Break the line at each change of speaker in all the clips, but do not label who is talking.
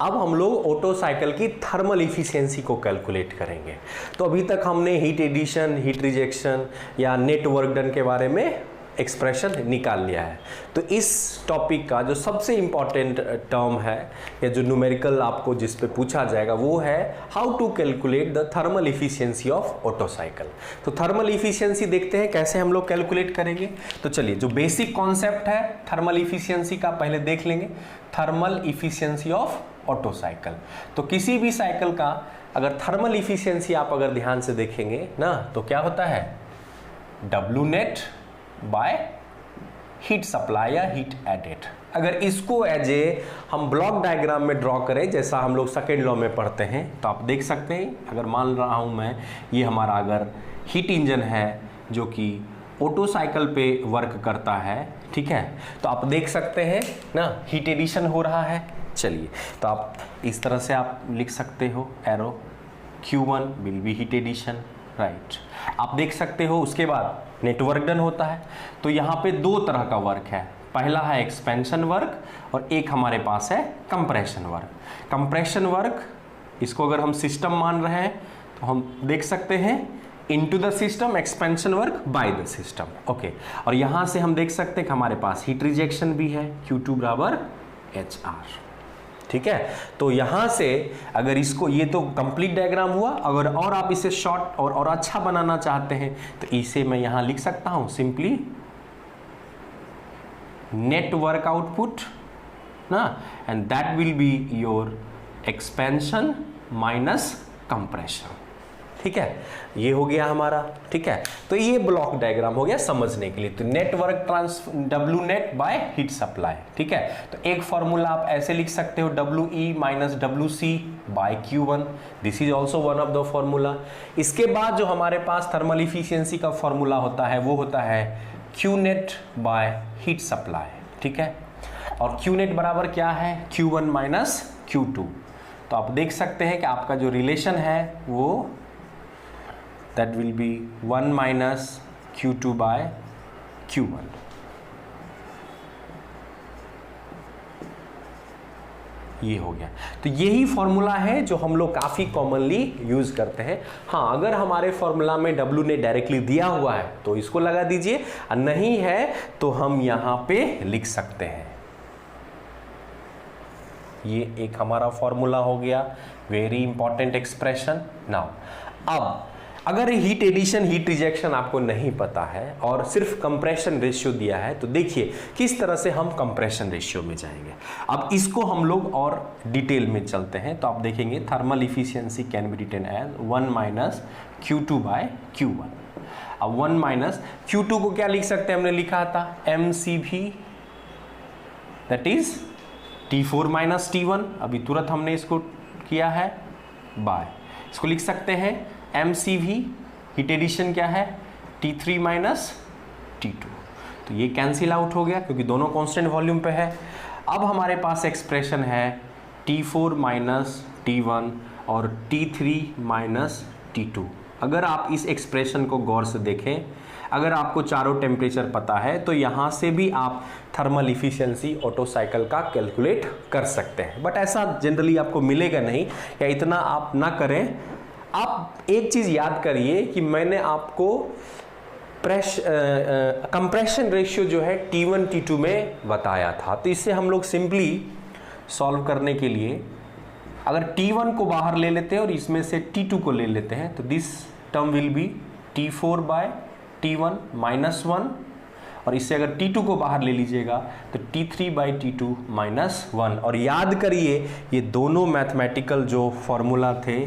अब हम लोग ऑटो साइकिल की थर्मल इफिशियंसी को कैलकुलेट करेंगे। तो अभी तक हमने हीट एडिशन, हीट रिजेक्शन या नेट वर्क डन के बारे में एक्सप्रेशन निकाल लिया है। तो इस टॉपिक का जो सबसे इंपॉर्टेंट टर्म है या जो न्यूमेरिकल आपको जिस पे पूछा जाएगा वो है how to calculate the thermal efficiency of Otto cycle. तो थर्मल इफिशियंसी देखते हैं कैसे हम लोग कैलकुलेट करेंगे। तो चलिए, जो बेसिक कॉन्सेप्ट है थर्मल इफिशियंसी का पहले देख लेंगे। Thermal efficiency of Otto cycle, तो किसी भी साइकिल का अगर थर्मल इफिशियंसी आप अगर ध्यान से देखेंगे ना, तो क्या होता है W net by heat supply या हीट एडेड। अगर इसको एज ए हम ब्लॉक डायग्राम में ड्रॉ करें जैसा हम लोग सेकेंड लॉ में पढ़ते हैं, तो आप देख सकते हैं, अगर मान रहा हूं मैं ये हमारा अगर हीट इंजन है जो कि ऑटो साइकिल पे वर्क करता है, ठीक है, तो आप देख सकते हैं ना हीट एडिशन हो रहा है। चलिए, तो आप इस तरह से आप लिख सकते हो arrow, Q1 will be heat addition, right. आप देख सकते हो उसके बाद नेटवर्क डन होता है। तो यहाँ पे दो तरह का वर्क है, पहला है एक्सपेंशन वर्क और एक हमारे पास है कंप्रेशन वर्क। कंप्रेशन वर्क, इसको अगर हम सिस्टम मान रहे हैं तो हम देख सकते हैं into the system, expansion work by the system, okay. और यहाँ से हम देख सकते हैं कि हमारे पास हीट रिजेक्शन भी है, Q2 बराबर HR, ठीक है। तो यहां से अगर इसको, ये तो कंप्लीट डायग्राम हुआ, अगर और आप इसे शॉर्ट और अच्छा बनाना चाहते हैं तो इसे मैं यहां लिख सकता हूं सिंपली नेट वर्क आउटपुट ना, and that will be your expansion minus compression, ठीक है। ये हो गया हमारा, ठीक है। तो ये ब्लॉक डायग्राम हो गया समझने के लिए। तो network W net by heat supply, ठीक है। तो एक फॉर्मूला आप ऐसे लिख सकते हो WE minus WC by Q1, this is also one of the formula. इसके बाद जो हमारे पास थर्मल इफिशियंसी का फॉर्मूला होता है वो होता है Q net by heat supply, ठीक है। और Q नेट बराबर क्या है, Q1 माइनस Q2। तो आप देख सकते हैं कि आपका जो रिलेशन है वो that will be 1 minus Q2 by Q1। ये हो गया। तो यही फॉर्मूला है जो हम लोग काफी कॉमनली यूज करते हैं। हाँ, अगर हमारे फॉर्मूला में W ने डायरेक्टली दिया हुआ है तो इसको लगा दीजिए, और नहीं है तो हम यहां पे लिख सकते हैं। ये एक हमारा फॉर्मूला हो गया, वेरी इंपॉर्टेंट एक्सप्रेशन। नाउ अब अगर हीट एडिशन, हीट रिजेक्शन आपको नहीं पता है और सिर्फ कंप्रेशन रेशियो दिया है, तो देखिए किस तरह से हम कंप्रेशन रेशियो में जाएंगे। अब इसको हम लोग और डिटेल में चलते हैं। तो आप देखेंगे thermal efficiency can be written as 1 minus Q2 by Q1। अब 1 माइनस Q2 को क्या लिख सकते हैं, हमने लिखा था mCV, that is T4 minus T1। अभी तुरंत हमने इसको किया है बाय, इसको लिख सकते हैं mCV, हीट एडिशन क्या है T3 माइनस T2। तो ये कैंसिल आउट हो गया क्योंकि दोनों कांस्टेंट वॉल्यूम पे है। अब हमारे पास एक्सप्रेशन है T4 माइनस T1 और T3 माइनस T2। अगर आप इस एक्सप्रेशन को गौर से देखें, अगर आपको चारों टेम्परेचर पता है तो यहाँ से भी आप थर्मल इफिशियंसी ऑटो साइकिल का कैलकुलेट कर सकते हैं। बट ऐसा जनरली आपको मिलेगा नहीं, या इतना आप ना करें। आप एक चीज़ याद करिए कि मैंने आपको कंप्रेशन रेशियो जो है T1 T2 में बताया था। तो इससे हम लोग सिंपली सॉल्व करने के लिए अगर T1 को बाहर ले लेते हैं और इसमें से T2 को ले लेते हैं, तो this term will be T4 by T1 minus 1, और इससे अगर T2 को बाहर ले लीजिएगा तो T3 बाई T2 माइनस 1। और याद करिए ये दोनों मैथमेटिकल जो फॉर्मूला थे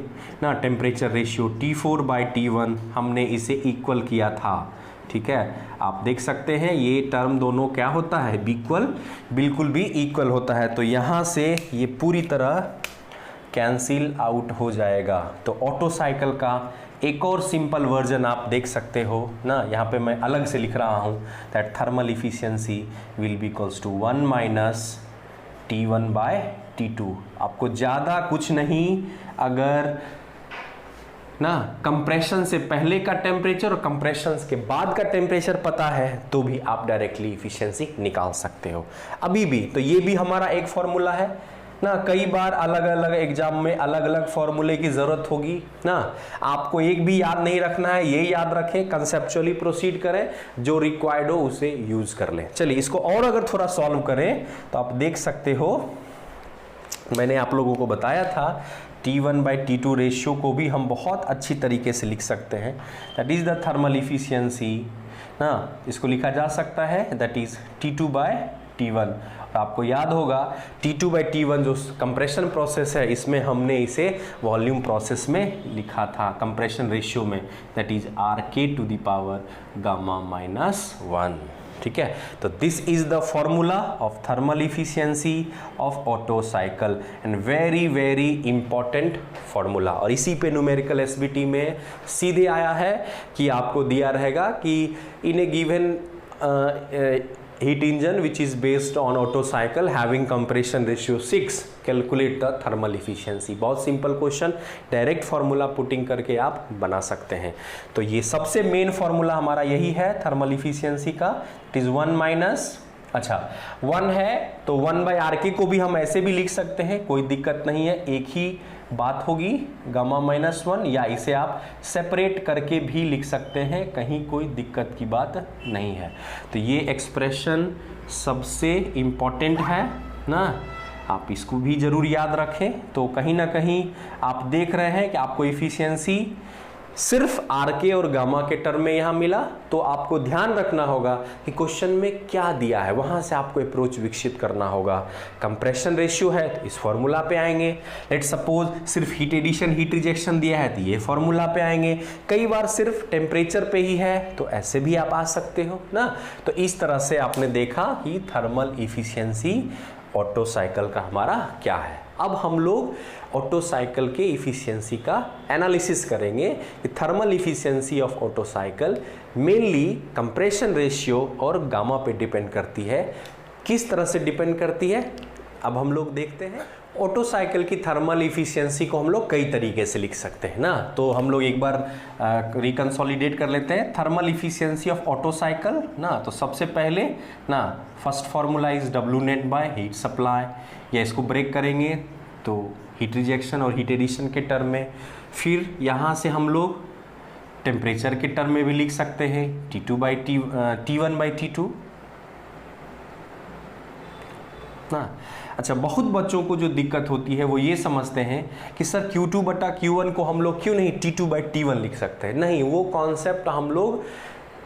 ना, temperature ratio T4 by T1, हमने इसे इक्वल किया था, ठीक है। आप देख सकते हैं ये टर्म दोनों क्या होता है, इक्वल, बिल्कुल भी इक्वल होता है। तो यहाँ से ये पूरी तरह कैंसिल आउट हो जाएगा। तो ऑटो साइकिल का एक और सिंपल वर्जन आप देख सकते हो ना, यहाँ पे मैं अलग से लिख रहा हूँ that thermal efficiency will be equals to 1 minus T1 by T2। आपको ज़्यादा कुछ नहीं, अगर ना कंप्रेशन से पहले का टेम्परेचर और कंप्रेशन के बाद का टेम्परेचर पता है तो भी आप डायरेक्टली इफिशियंसी निकाल सकते हो अभी भी। तो ये भी हमारा एक फॉर्मूला है ना, कई बार अलग अलग एग्जाम में अलग अलग फॉर्मूले की जरूरत होगी ना, आपको एक भी याद नहीं रखना है, ये याद रखें, कंसेप्चुअली प्रोसीड करें, जो रिक्वायर्ड हो उसे यूज कर लें। चलिए इसको और अगर थोड़ा सॉल्व करें तो आप देख सकते हो, मैंने आप लोगों को बताया था T1/T2 रेशियो को भी हम बहुत अच्छी तरीके से लिख सकते हैं, that is the thermal efficiency ना, इसको लिखा जा सकता है दैट इज T2/T1। आपको याद होगा T2/T1 जो कंप्रेशन प्रोसेस है, इसमें हमने इसे वॉल्यूम प्रोसेस में लिखा था कंप्रेशन रेशियो में, दैट इज RK⁻⁻1। ठीक है, तो this is the formula of thermal efficiency of Otto cycle and very very important formula. और इसी पे न्यूमेरिकल एसबीटी में सीधे आया है कि आपको दिया रहेगा कि इन ए given heat engine which is based on Otto cycle having compression ratio 6 calculate the thermal efficiency। बहुत simple question, direct formula putting करके आप बना सकते हैं। तो ये सबसे मेन फार्मूला हमारा यही है थर्मल इफिशियंसी का, इट इज 1 है तो 1/RK को भी हम ऐसे भी लिख सकते हैं, कोई दिक्कत नहीं है, एक ही बात होगी Γ-1, या इसे आप सेपरेट करके भी लिख सकते हैं, कहीं कोई दिक्कत की बात नहीं है। तो ये एक्सप्रेशन सबसे इम्पॉर्टेंट है ना, आप इसको भी जरूर याद रखें। तो कहीं ना कहीं आप देख रहे हैं कि आपको इफिशियंसी सिर्फ RK और गामा के टर्म में यहाँ मिला, तो आपको ध्यान रखना होगा कि क्वेश्चन में क्या दिया है, वहां से आपको अप्रोच विकसित करना होगा। कंप्रेशन रेशियो है तो इस फॉर्मूला पे आएंगे, लेट सपोज सिर्फ हीट एडिशन हीट रिजेक्शन दिया है तो ये फॉर्मूला पे आएंगे, कई बार सिर्फ टेम्परेचर पे ही है तो ऐसे भी आप आ सकते हो ना। तो इस तरह से आपने देखा कि थर्मल इफिशियंसी ऑटो साइकिल का हमारा क्या है। अब हम लोग ऑटो साइकिल के इफिशियंसी का एनालिसिस करेंगे कि thermal efficiency of Otto cycle mainly compression ratio और गामा पे डिपेंड करती है। किस तरह से डिपेंड करती है अब हम लोग देखते हैं। ऑटो साइकिल की थर्मल इफिशियंसी को हम लोग कई तरीके से लिख सकते हैं ना, तो हम लोग एक बार रिकंसोलिडेट कर लेते हैं thermal efficiency of Otto cycle ना। तो सबसे पहले ना फर्स्ट फार्मूला इज W₌/हीट सप्लाई, या इसको ब्रेक करेंगे तो हीट रिजेक्शन और हीट एडिशन के टर्म में। फिर यहाँ से हम लोग टेम्परेचर के टर्म में भी लिख सकते हैं T1/T2 ना। अच्छा, बहुत बच्चों को जो दिक्कत होती है वो ये समझते हैं कि सर Q2/Q1 को हम लोग क्यों नहीं T2/T1 लिख सकते हैं। नहीं, वो कॉन्सेप्ट हम लोग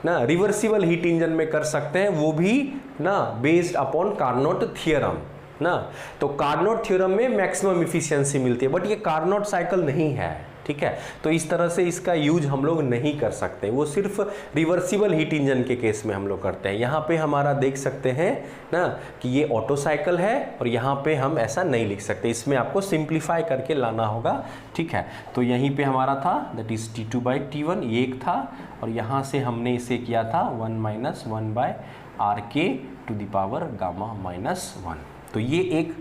ना रिवर्सिबल हीट इंजन में कर सकते हैं, वो भी ना बेस्ड अपॉन कार्नोट थियरम ना। तो कार्नोट थ्योरम में मैक्सिमम इफिशियंसी मिलती है, बट ये कार्नोट साइकिल नहीं है, ठीक है। तो इस तरह से इसका यूज हम लोग नहीं कर सकते, वो सिर्फ रिवर्सिबल हीट इंजन के केस में हम लोग करते हैं। यहाँ पे हमारा देख सकते हैं ना कि ये ऑटो साइकिल है और यहाँ पे हम ऐसा नहीं लिख सकते, इसमें आपको सिंप्लीफाई करके लाना होगा, ठीक है। तो यहीं पे हमारा था दैट इज T2/T1 ये एक था, और यहाँ से हमने इसे किया था 1-1/RK⁻⁻1। तो ये एक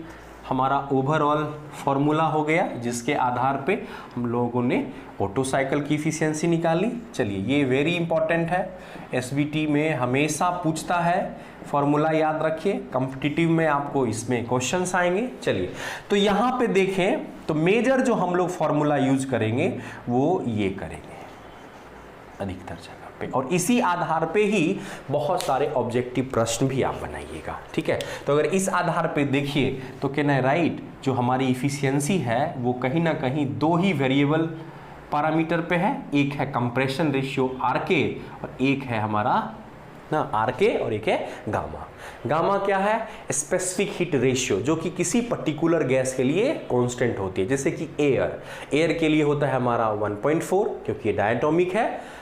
हमारा ओवरऑल फॉर्मूला हो गया जिसके आधार पे हम लोगों ने ऑटो साइकिल की इफिशियंसी निकाली। चलिए, ये वेरी इंपॉर्टेंट है, एसबीटी में हमेशा पूछता है, फॉर्मूला याद रखिए, कॉम्पिटिटिव में आपको इसमें क्वेश्चंस आएंगे। चलिए, तो यहाँ पे देखें तो मेजर जो हम लोग फॉर्मूला यूज करेंगे वो ये करेंगे अधिकतर जगह पे, और इसी आधार पे ही बहुत सारे ऑब्जेक्टिव प्रश्न भी आप बनाइएगा, ठीक है। तो अगर इस आधार पे देखिए तो कैन आई राइट जो हमारी इफिशियंसी है वो कहीं ना कहीं दो ही वेरिएबल पैरामीटर पे है, एक है कंप्रेशन रेशियो RK और एक है हमारा ना RK और एक है गामा। गामा क्या है? स्पेसिफिक हीट रेशियो, जो कि किसी पर्टिकुलर गैस के लिए कांस्टेंट होती है, जैसे कि एयर के लिए होता है हमारा 1.4 क्योंकि ये डायटोमिक है,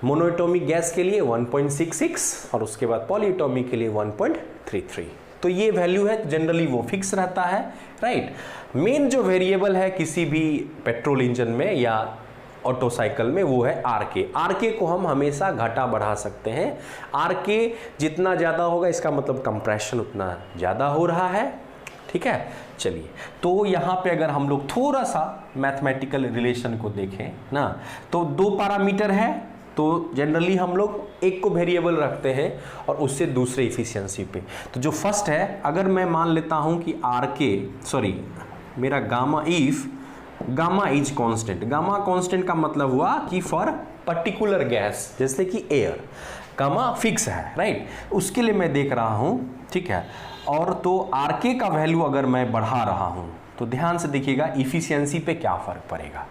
मोनोएटोमिक गैस के लिए 1.66 और उसके बाद पॉलीएटोमिक के लिए 1.33। तो ये वैल्यू है, जनरली वो फिक्स रहता है, राइट। मेन जो वेरिएबल है किसी भी पेट्रोल इंजन में या ऑटो साइकिल में वो है RK को हम हमेशा घटा बढ़ा सकते हैं। RK जितना ज़्यादा होगा इसका मतलब कंप्रेशन उतना ज़्यादा हो रहा है, ठीक है। चलिए, तो यहाँ पे अगर हम लोग थोड़ा सा मैथमेटिकल रिलेशन को देखें ना, तो दो पैरामीटर है तो जनरली हम लोग एक को वेरिएबल रखते हैं और उससे दूसरे इफिशियंसी पे। तो जो फर्स्ट है, अगर मैं मान लेता हूं कि मेरा gamma, if gamma is constant. Gamma constant का मतलब हुआ कि फॉर पर्टिकुलर गैस जैसे कि एयर, गामा फिक्स है, राइट, उसके लिए मैं देख रहा हूं, ठीक है। और तो आरके का वैल्यू अगर मैं बढ़ा रहा हूं तो ध्यान से देखिएगा इफिशियंसी पे क्या फर्क पड़ेगा।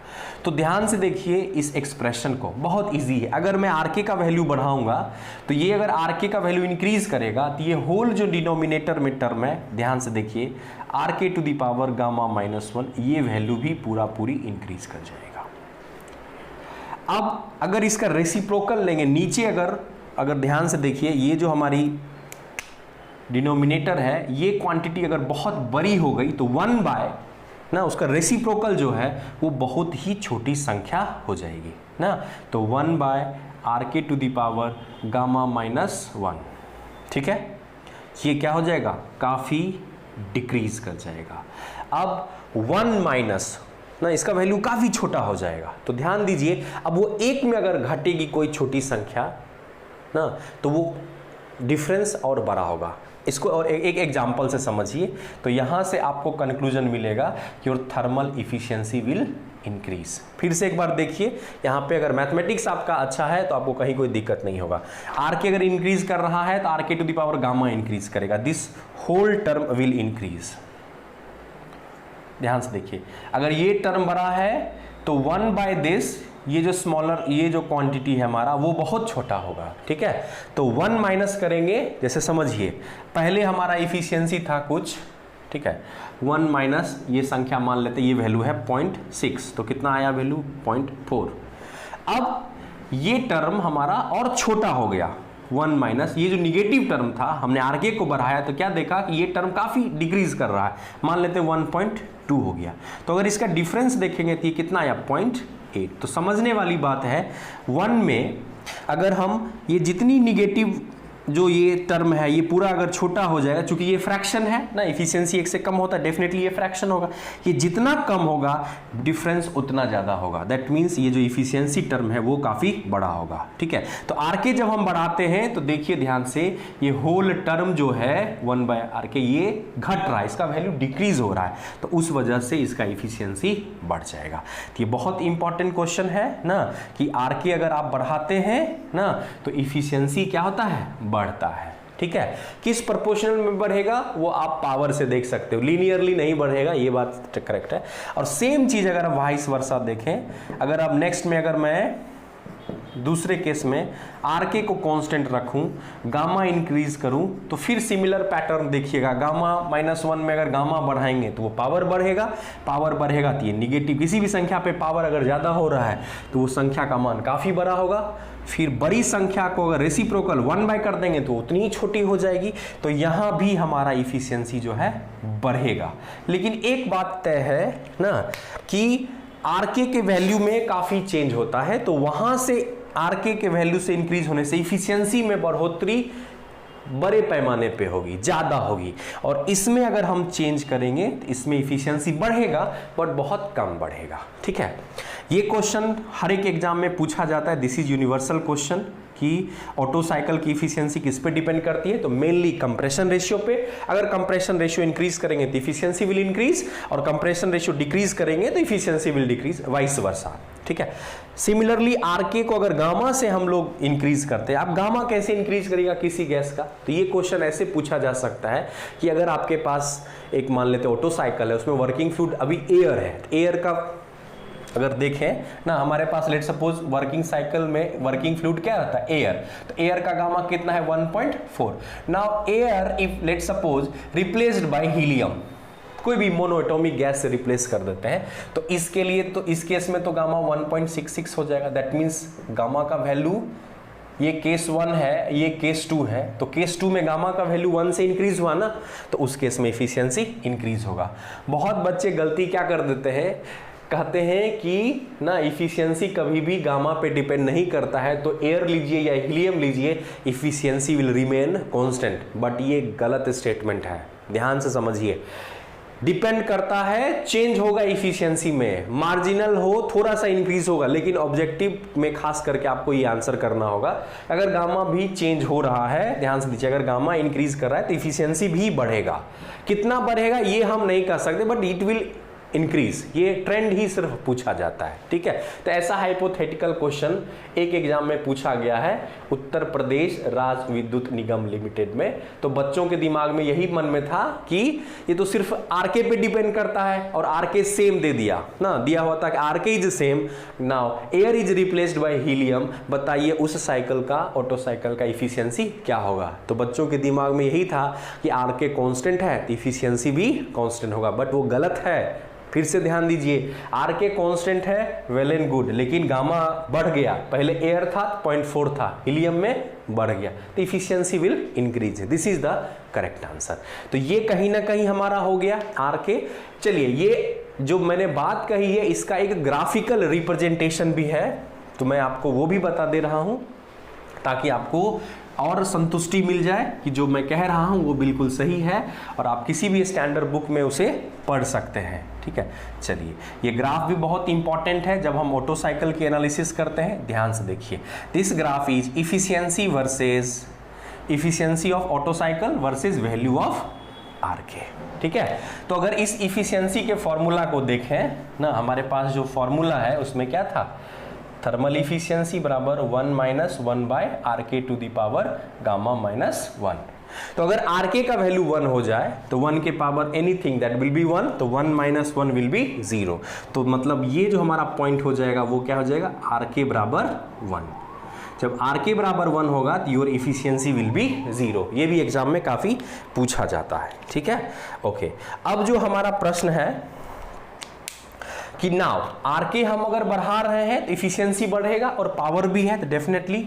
तो ध्यान से देखिए इस एक्सप्रेशन को, बहुत इजी है। अगर मैं आरके का वैल्यू बढ़ाऊंगा तो ये, अगर आरके का वैल्यू इंक्रीज करेगा तो ये होल जो डिनोमिनेटर में टर्म है, ध्यान से देखिए rk to the power gamma -1, ये वैल्यू भी पूरी इंक्रीज कर जाएगा। अब अगर इसका रेसिप्रोकल लेंगे नीचे, अगर ध्यान से देखिए ये जो हमारी डिनोमिनेटर है, ये क्वांटिटी अगर बहुत बड़ी हो गई तो 1 बाय ना उसका रेसिप्रोकल जो है वो बहुत ही छोटी संख्या हो जाएगी ना। तो 1 bye rk to the power gamma -1, ठीक है, ये क्या हो जाएगा, काफी डिक्रीज कर जाएगा। अब 1 माइनस ना इसका वैल्यू काफी छोटा हो जाएगा। तो ध्यान दीजिए, अब वो 1 में अगर घटेगी कोई छोटी संख्या ना तो वो डिफरेंस और बड़ा होगा। इसको और एक एग्जांपल से समझिए तो यहां से आपको कंक्लूजन मिलेगा कि your thermal efficiency will increase. फिर से एक बार देखिए, यहां पे अगर मैथमेटिक्स आपका अच्छा है तो आपको कहीं कोई दिक्कत नहीं होगा। आरके अगर इंक्रीज कर रहा है तो RK to the power gamma increase करेगा, this whole term will increase. ध्यान से देखिए, अगर ये टर्म बड़ा है तो 1 बाय दिस, ये जो स्मॉलर, ये जो क्वांटिटी है हमारा वो बहुत छोटा होगा, ठीक है। तो 1 माइनस करेंगे, जैसे समझिए पहले हमारा इफिशियंसी था कुछ, ठीक है, 1 माइनस ये संख्या मान लेते, ये वैल्यू है 0.6, तो कितना आया वैल्यू 0.4। अब ये टर्म हमारा और छोटा हो गया, 1 माइनस ये जो निगेटिव टर्म था, हमने आरके को बढ़ाया तो क्या देखा कि ये टर्म काफी डिक्रीज कर रहा है, मान लेते 1.2 हो गया। तो अगर इसका डिफरेंस देखेंगे तो ये कितना आया 0.8। तो समझने वाली बात है, 1 में अगर हम ये जितनी निगेटिव जो ये टर्म है ये पूरा अगर छोटा हो जाएगा, चूंकि ये फ्रैक्शन है ना, इफिशियंसी 1 से कम होता है, डेफिनेटली ये फ्रैक्शन होगा, ये जितना कम होगा डिफरेंस उतना ज्यादा होगा। दैट मींस ये जो इफिशियंसी टर्म है वो काफी बड़ा होगा, ठीक है। तो आरके जब हम बढ़ाते हैं तो देखिए ध्यान से, ये होल टर्म जो है 1 बाय आरके ये घट रहा है, इसका वैल्यू डिक्रीज हो रहा है, तो उस वजह से इसका इफिशियंसी बढ़ जाएगा। तो ये बहुत इंपॉर्टेंट क्वेश्चन है ना कि आरके अगर आप बढ़ाते हैं ना तो इफिशियंसी क्या होता है, बढ़ता है, ठीक है। किस प्रोपोर्शनल में बढ़ेगा वो आप पावर से देख सकते हो, लीनियरली नहीं बढ़ेगा, ये बात करेक्ट है। और सेम चीज अगर आप वाइस वर्सा देखें, अगर आप नेक्स्ट में अगर मैं दूसरे केस में आरके को कांस्टेंट रखूं, गामा इंक्रीज करूं, तो फिर सिमिलर पैटर्न देखिएगा, गामा -1 में अगर गामा बढ़ाएंगे तो वो पावर बढ़ेगा, पावर बढ़ेगा तो ये निगेटिव, किसी भी संख्या पे पावर अगर ज्यादा हो रहा है तो वो संख्या का मान काफी बड़ा होगा। फिर बड़ी संख्या को अगर रेसिप्रोकल 1 बाय कर देंगे तो उतनी ही छोटी हो जाएगी, तो यहां भी हमारा इफिशियंसी जो है बढ़ेगा। लेकिन एक बात तय है ना कि आरके के वैल्यू में काफी चेंज होता है, तो वहां से आरके के वैल्यू से इंक्रीज होने से इफिशियंसी में बढ़ोतरी बड़े पैमाने पे होगी, ज्यादा होगी। और इसमें अगर हम चेंज करेंगे तो इसमें इफिशियंसी बढ़ेगा बट बहुत कम बढ़ेगा, ठीक है। ये क्वेश्चन हर एक एग्जाम में पूछा जाता है, दिस इज यूनिवर्सल क्वेश्चन कि ऑटो साइकिल की इफिशियंसी किस पे डिपेंड करती है, तो मेनली कंप्रेशन रेशियो पे। अगर कंप्रेशन रेशियो इंक्रीज करेंगे तो इफिशियंसी विल इंक्रीज, और कंप्रेशन रेशियो डिक्रीज करेंगे तो efficiency will decrease, vice versa, ठीक है। सिमिलरली आरके को अगर गामा से हम लोग इंक्रीज करते हैं, आप गामा कैसे इंक्रीज करेगा किसी गैस का, तो ये क्वेश्चन ऐसे पूछा जा सकता है कि अगर आपके पास एक मान लेते ऑटो साइकिल है, उसमें वर्किंग फ्लूइड अभी एयर है, एयर का अगर देखें ना, हमारे पास लेट सपोज वर्किंग साइकिल में वर्किंग फ्लूइड क्या रहता है, एयर, तो एयर का गामा कितना है 1.4। Now air if let suppose replaced by helium, कोई भी मोनोएटॉमिक गैस से रिप्लेस कर देते हैं, तो इसके लिए तो इस केस में तो गामा 1.66 हो जाएगा। दैट मींस गामा का वैल्यू, ये केस 1 है, ये केस 2 है, तो केस 2 में गामा का वैल्यू 1 से इंक्रीज हुआ ना, तो उस केस में इफिशियंसी इंक्रीज होगा। बहुत बच्चे गलती क्या कर देते हैं, कहते हैं कि ना इफिशियंसी कभी भी गामा पे डिपेंड नहीं करता है, तो एयर लीजिए या हीलियम लीजिए, efficiency will remain constant, but ये गलत स्टेटमेंट है, ध्यान से समझिए। डिपेंड करता है, चेंज होगा इफिशियंसी में, मार्जिनल हो थोड़ा सा इंक्रीज होगा, लेकिन ऑब्जेक्टिव में खास करके आपको ये आंसर करना होगा। अगर गामा भी चेंज हो रहा है, ध्यान से दीजिए, अगर गामा इंक्रीज कर रहा है तो इफिशियंसी भी बढ़ेगा। कितना बढ़ेगा ये हम नहीं कह सकते, बट इट विल इंक्रीज, ये ट्रेंड ही सिर्फ पूछा जाता है, ठीक है। तो ऐसा हाइपोथेटिकल क्वेश्चन एक एग्जाम में पूछा गया है उत्तर प्रदेश राज्य विद्युत निगम लिमिटेड में। तो बच्चों के दिमाग में यही मन में था कि ये तो सिर्फ आरके पे डिपेंड करता है, और आरके सेम दे दिया ना, दिया हुआ था कि rk is same, now air is replaced by helium, बताइए उस साइकिल का, ऑटो साइकिल का इफिशियंसी क्या होगा। तो बच्चों के दिमाग में यही था कि आरके कांस्टेंट है, इफिशियंसी भी कांस्टेंट होगा, बट वो गलत है। फिर से ध्यान दीजिए, आरके कांस्टेंट है, वेल एंड गुड, लेकिन गामा बढ़ गया, पहले एयर था 0.4 था, हीलियम में बढ़ गया, तो efficiency will increase. This is the correct answer. तो ये कहीं ना कहीं हमारा हो गया आरके। चलिए, ये जो मैंने बात कही है इसका एक ग्राफिकल रिप्रेजेंटेशन भी है, तो मैं आपको वो भी बता दे रहा हूं ताकि आपको और संतुष्टि मिल जाए कि जो मैं कह रहा हूं वो बिल्कुल सही है, और आप किसी भी स्टैंडर्ड बुक में उसे पढ़ सकते हैं, ठीक है। चलिए, ये ग्राफ भी बहुत इंपॉर्टेंट है जब हम ऑटो साइकिल की एनालिसिस करते हैं। ध्यान से देखिए, this graph is efficiency versus efficiency of Otto cycle versus value of rk, ठीक है। तो अगर इस इफिशियंसी के फॉर्मूला को देखें ना, हमारे पास जो फॉर्मूला है उसमें क्या था, थर्मल इफिशियंसी बराबर 1 minus 1 bye rk to the power gamma minus 1। तो अगर आरके का वैल्यू 1 हो जाए तो 1 के power anything that will be 1, तो 1 माइनस 1 विल बी 0। तो मतलब ये जो हमारा पॉइंट हो जाएगा वो क्या हो जाएगा, आरके बराबर 1। जब आरके बराबर 1 होगा तो योर इफिशियंसी विल बी 0। ये भी एग्जाम में काफी पूछा जाता है, ठीक है। ओके, अब जो हमारा प्रश्न है कि नाउ आरके हम अगर बढ़ा रहे हैं तो इफिशियंसी बढ़ेगा, और पावर भी है तो डेफिनेटली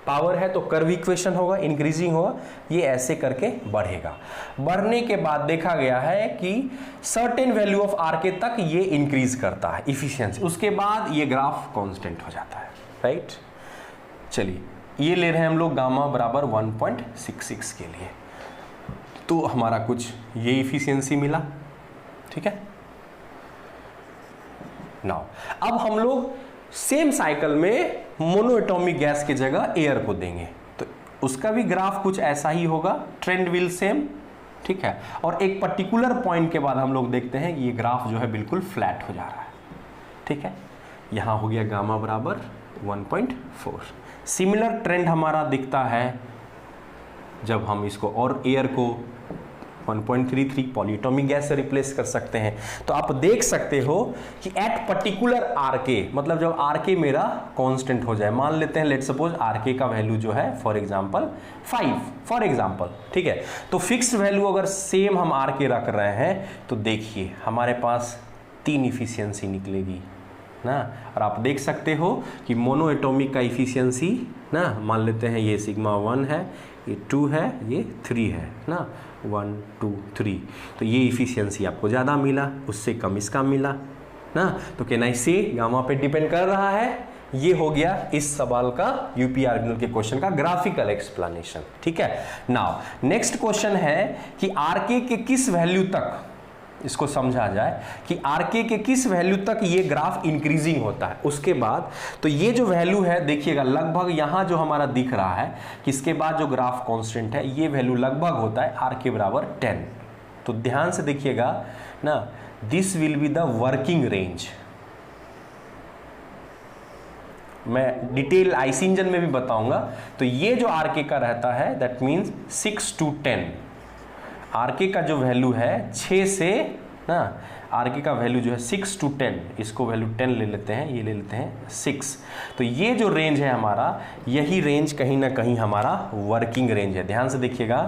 पावर है तो कर्व इक्वेशन होगा, इंक्रीजिंग होगा, ये ऐसे करके बढ़ेगा। बढ़ने के बाद देखा गया है कि सर्टेन वैल्यू ऑफ आरके तक ये इंक्रीज करता है इफिशियंसी, उसके बाद ये ग्राफ कांस्टेंट हो जाता है, राइट। चलिए, ये ले रहे हैं हम लोग गामा बराबर 1.66 के लिए, तो हमारा कुछ ये इफिशियंसी मिला, ठीक है। नाउ अब हम लोग सेम साइकिल में मोनोएटॉमिक गैस की जगह एयर को देंगे, तो उसका भी ग्राफ कुछ ऐसा ही होगा, ट्रेंड विल सेम, ठीक है। और एक पर्टिकुलर पॉइंट के बाद हम लोग देखते हैं कि ये ग्राफ जो है बिल्कुल फ्लैट हो जा रहा है, ठीक है। यहां हो गया गामा बराबर 1.4। सिमिलर ट्रेंड हमारा दिखता है जब हम इसको और एयर को 1.33 पॉलीएटॉमिक गैस से रिप्लेस कर सकते हैं। तो आप देख सकते हो कि एट पर्टिकुलर आरके, मतलब जब आरके मेरा कांस्टेंट हो जाए, मान लेते हैं लेट सपोज आरके का वैल्यू जो है फॉर एग्जांपल 5 फॉर एग्जांपल, ठीक है। तो फिक्स्ड वैल्यू अगर सेम हम आरके रख रहे हैं तो देखिए हमारे पास 3 इफिशियंसी निकलेगी ना, और आप देख सकते हो कि मोनोएटॉमिक का इफिशियंसी ना, मान लेते हैं ये सिग्मा 1 है, ये 2 है, ये 3 है ना, 1 2 3, तो ये इफिशियंसी आपको ज़्यादा मिला, उससे कम इसका मिला ना। तो कहना इससे गामा पे डिपेंड कर रहा है। ये हो गया इस सवाल का यूपी आर्गुनल के क्वेश्चन का ग्राफिकल एक्सप्लेनेशन, ठीक है। नाउ नेक्स्ट क्वेश्चन है कि आरके के किस वैल्यू तक, इसको समझा जाए कि आरके के किस वैल्यू तक ये ग्राफ इंक्रीजिंग होता है। उसके बाद तो ये जो वैल्यू है देखिएगा, लगभग यहाँ जो हमारा दिख रहा है कि इसके बाद जो ग्राफ कांस्टेंट है ये वैल्यू लगभग होता है आरके बराबर 10। तो ध्यान से देखिएगा ना, this will be the working range. मैं डिटेल आईसी इंजन में भी बताऊंगा। तो ये जो आरके का रहता है दैट मीन्स 6 to 10। आरके का जो वैल्यू है 6 से ना, आरके का वैल्यू जो है 6 to 10, इसको वैल्यू 10 ले लेते हैं, ये ले लेते हैं 6। तो ये जो रेंज है हमारा, यही रेंज कहीं ना कहीं हमारा वर्किंग रेंज है। ध्यान से देखिएगा,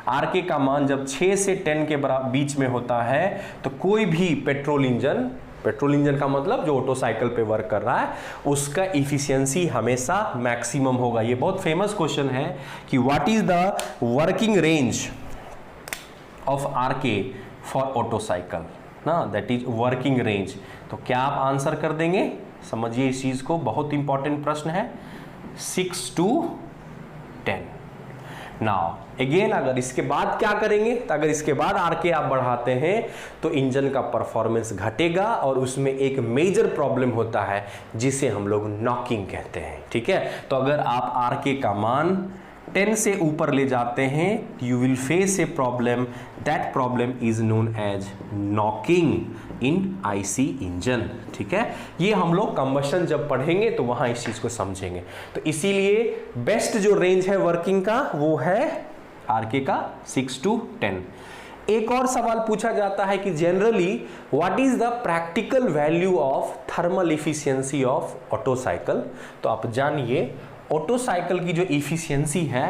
आरके का मान जब 6 से 10 के बीच में होता है तो कोई भी पेट्रोल इंजन का मतलब जो ऑटो साइकिल पे वर्क कर रहा है, उसका इफिशियंसी हमेशा मैक्सिमम होगा। ये बहुत फेमस क्वेश्चन है कि what is the working range of rk for Otto cycle ना, दैट इज वर्किंग रेंज। तो क्या आप आंसर कर देंगे, समझिए इस चीज को, बहुत इंपॉर्टेंट प्रश्न है, 6 to 10। नाउ अगेन अगर इसके बाद क्या करेंगे, तो अगर इसके बाद आरके आप बढ़ाते हैं तो इंजन का परफॉर्मेंस घटेगा और उसमें एक मेजर प्रॉब्लम होता है जिसे हम लोग नॉकिंग कहते हैं। ठीक है, तो अगर आप आरके का मान 10 से ऊपर ले जाते हैं you will face a problem, that problem is known as knocking in IC engine. ठीक है, ये हम लोग कंबशन जब पढ़ेंगे तो वहां इस चीज को समझेंगे। तो इसीलिए बेस्ट जो रेंज है वर्किंग का वो है आरके का 6 to 10। एक और सवाल पूछा जाता है कि generally what is the practical value of thermal efficiency of Otto cycle. तो आप जानिए ऑटो साइकिल की जो इफिशियंसी है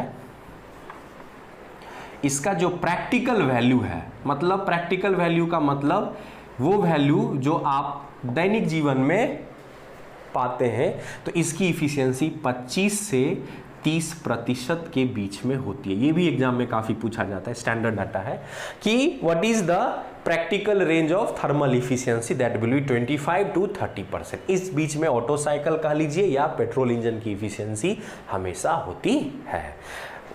इसका जो प्रैक्टिकल वैल्यू है, मतलब प्रैक्टिकल वैल्यू का मतलब वो वैल्यू जो आप दैनिक जीवन में पाते हैं, तो इसकी इफिशियंसी 25 से 30% के बीच में होती है। ये भी एग्जाम में काफी पूछा जाता है, स्टैंडर्ड डाटा है कि what is the practical range of thermal efficiency, that will be 25 to 30%। इस बीच में ऑटो साइकिल कह लीजिए या पेट्रोल इंजन की इफिशियंसी हमेशा होती है।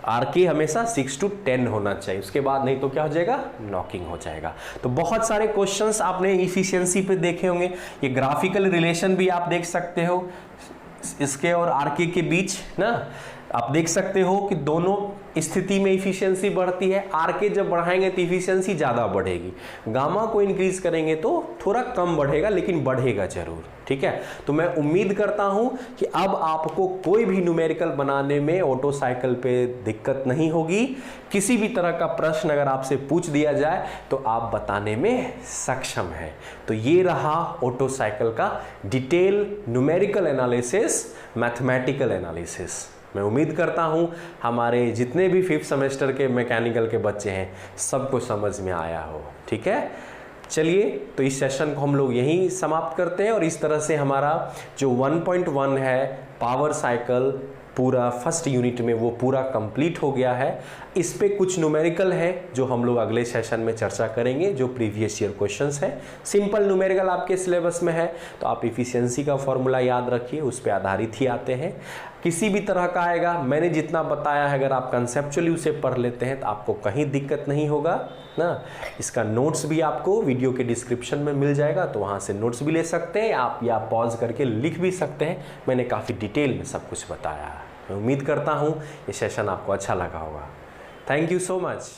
आरके हमेशा 6 to 10 होना चाहिए, उसके बाद नहीं तो क्या हो जाएगा, नॉकिंग हो जाएगा। तो बहुत सारे क्वेश्चंस आपने इफिशियंसी पे देखे होंगे, ये ग्राफिकल रिलेशन भी आप देख सकते हो इसके और आरके के बीच ना। आप देख सकते हो कि दोनों स्थिति में इफिशियंसी बढ़ती है। आरके जब बढ़ाएंगे तो इफिशियंसी ज़्यादा बढ़ेगी, गामा को इंक्रीज करेंगे तो थोड़ा कम बढ़ेगा, लेकिन बढ़ेगा जरूर। ठीक है, तो मैं उम्मीद करता हूं कि अब आपको कोई भी न्यूमेरिकल बनाने में ऑटो साइकिल पे दिक्कत नहीं होगी। किसी भी तरह का प्रश्न अगर आपसे पूछ दिया जाए तो आप बताने में सक्षम हैं। तो ये रहा ऑटो साइकिल का detail numerical analysis, mathematical analysis. मैं उम्मीद करता हूं हमारे जितने भी 5th सेमेस्टर के मैकेनिकल के बच्चे हैं सबको समझ में आया हो। ठीक है, चलिए तो इस सेशन को हम लोग यहीं समाप्त करते हैं और इस तरह से हमारा जो 1.1 है पावर साइकिल पूरा फर्स्ट यूनिट में वो पूरा कंप्लीट हो गया है। इस पे कुछ न्यूमेरिकल है जो हम लोग अगले सेशन में चर्चा करेंगे, जो प्रीवियस ईयर क्वेश्चंस है। सिंपल न्यूमेरिकल आपके सिलेबस में है तो आप इफिशियंसी का फॉर्मूला याद रखिए, उस पर आधारित ही आते हैं। किसी भी तरह का आएगा, मैंने जितना बताया है अगर आप कंसेप्चुअली उसे पढ़ लेते हैं तो आपको कहीं दिक्कत नहीं होगा ना। इसका नोट्स भी आपको वीडियो के डिस्क्रिप्शन में मिल जाएगा, तो वहाँ से नोट्स भी ले सकते हैं आप, या पॉज करके लिख भी सकते हैं। मैंने काफ़ी डिटेल में सब कुछ बताया है। मैं उम्मीद करता हूँ ये सेशन आपको अच्छा लगा होगा। Thank you so much.